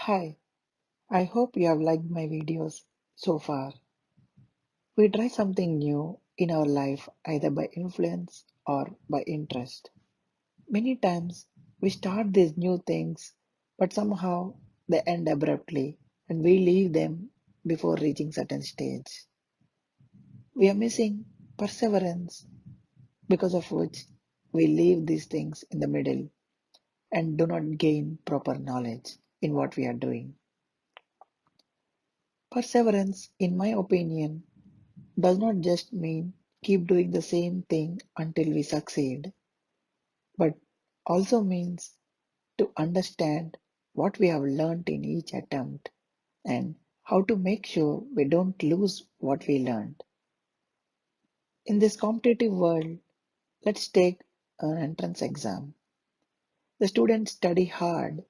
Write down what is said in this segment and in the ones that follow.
Hi, I hope you have liked my videos so far. We try something new in our life either by influence or by interest. Many times we start these new things, but somehow they end abruptly and we leave them before reaching certain stage. We are missing perseverance because of which we leave these things in the middle and do not gain proper knowledge in what we are doing. Perseverance, in my opinion, does not just mean keep doing the same thing until we succeed, but also means to understand what we have learned in each attempt and how to make sure we don't lose what we learned. In this competitive world, let's take an entrance exam. The students study hard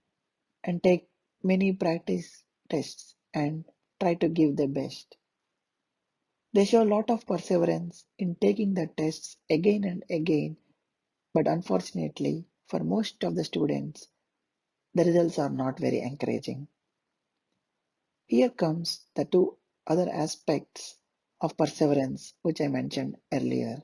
and take many practice tests and try to give their best. They show a lot of perseverance in taking the tests again and again. But unfortunately, for most of the students, the results are not very encouraging. Here comes the two other aspects of perseverance, which I mentioned earlier.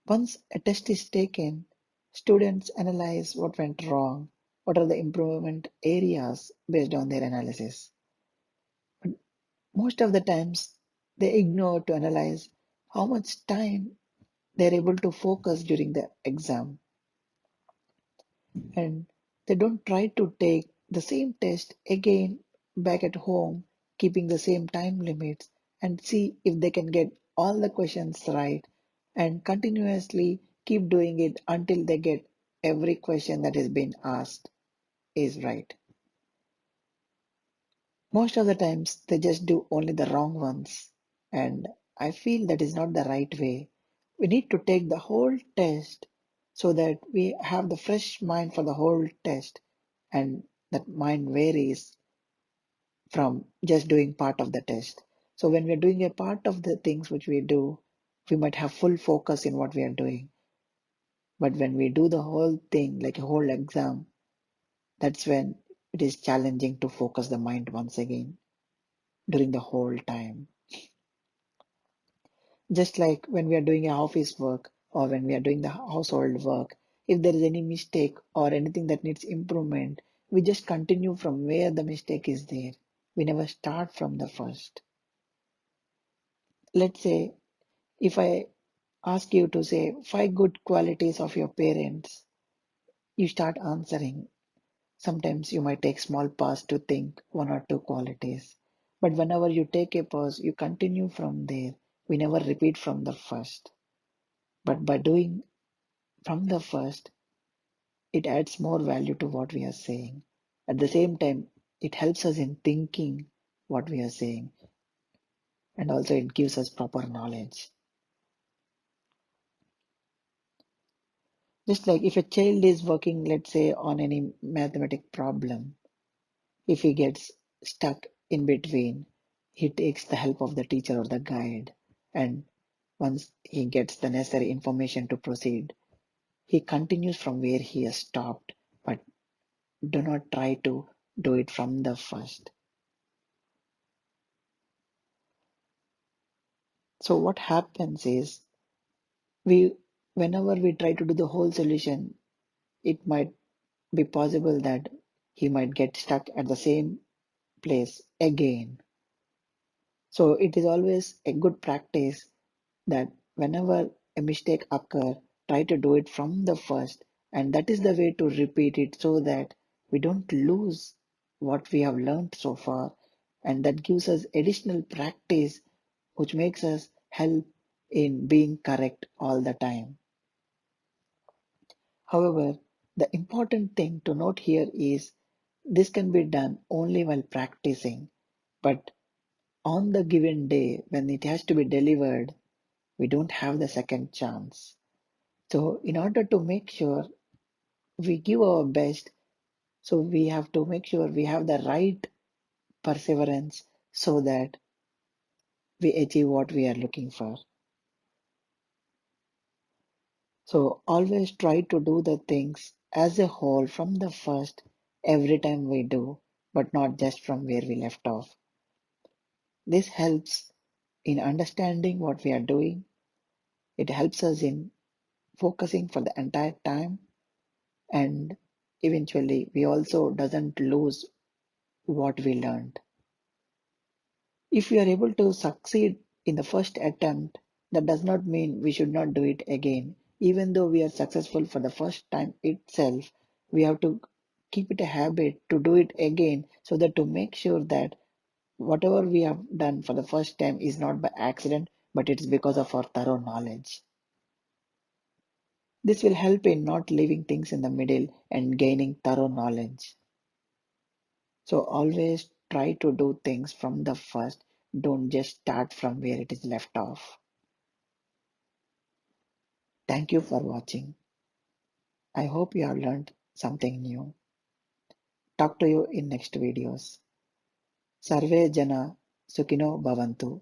Once a test is taken, students analyze what went wrong, what are the improvement areas based on their analysis. But most of the times, they ignore to analyze how much time they're able to focus during the exam, and they don't try to take the same test again back at home, keeping the same time limits, and see if they can get all the questions right and continuously keep doing it until they get every question that has been asked is right. Most of the times they just do only the wrong ones, and I feel that is not the right way. We need to take the whole test so that we have the fresh mind for the whole test, and that mind varies from just doing part of the test. So when we're doing a part of the things which we do, we might have full focus in what we are doing. But when we do the whole thing, like a whole exam, that's when it is challenging to focus the mind once again during the whole time. Just like when we are doing a office work or when we are doing the household work, if there is any mistake or anything that needs improvement, we just continue from where the mistake is there. We never start from the first. Let's say if I ask you to say five good qualities of your parents, you start answering. Sometimes you might take small pause to think one or two qualities. But whenever you take a pause, you continue from there. We never repeat from the first. But by doing from the first, it adds more value to what we are saying. At the same time, it helps us in thinking what we are saying, and also it gives us proper knowledge. Just like if a child is working, let's say, on any mathematic problem, if he gets stuck in between, he takes the help of the teacher or the guide, and once he gets the necessary information to proceed, he continues from where he has stopped, but do not try to do it from the first. So what happens is we whenever we try to do the whole solution, it might be possible that he might get stuck at the same place again. So it is always a good practice that whenever a mistake occur, try to do it from the first, and that is the way to repeat it so that we don't lose what we have learned so far, and that gives us additional practice which makes us help in being correct all the time. However, the important thing to note here is this can be done only while practicing, but on the given day when it has to be delivered, we don't have the second chance. So, in order to make sure we give our best, so we have to make sure we have the right perseverance so that we achieve what we are looking for. So, always try to do the things as a whole from the first every time we do, but not just from where we left off. This helps in understanding what we are doing. It helps us in focusing for the entire time, and eventually we also doesn't lose what we learned. If we are able to succeed in the first attempt, that does not mean we should not do it again. Even though we are successful for the first time itself, we have to keep it a habit to do it again, so that to make sure that whatever we have done for the first time is not by accident, but it's because of our thorough knowledge. This will help in not leaving things in the middle and gaining thorough knowledge. So always try to do things from the first. Don't just start from where it is left off. Thank you for watching. I hope you have learned something new. Talk to you in next videos. Sarve Jana Sukhino Bhavantu.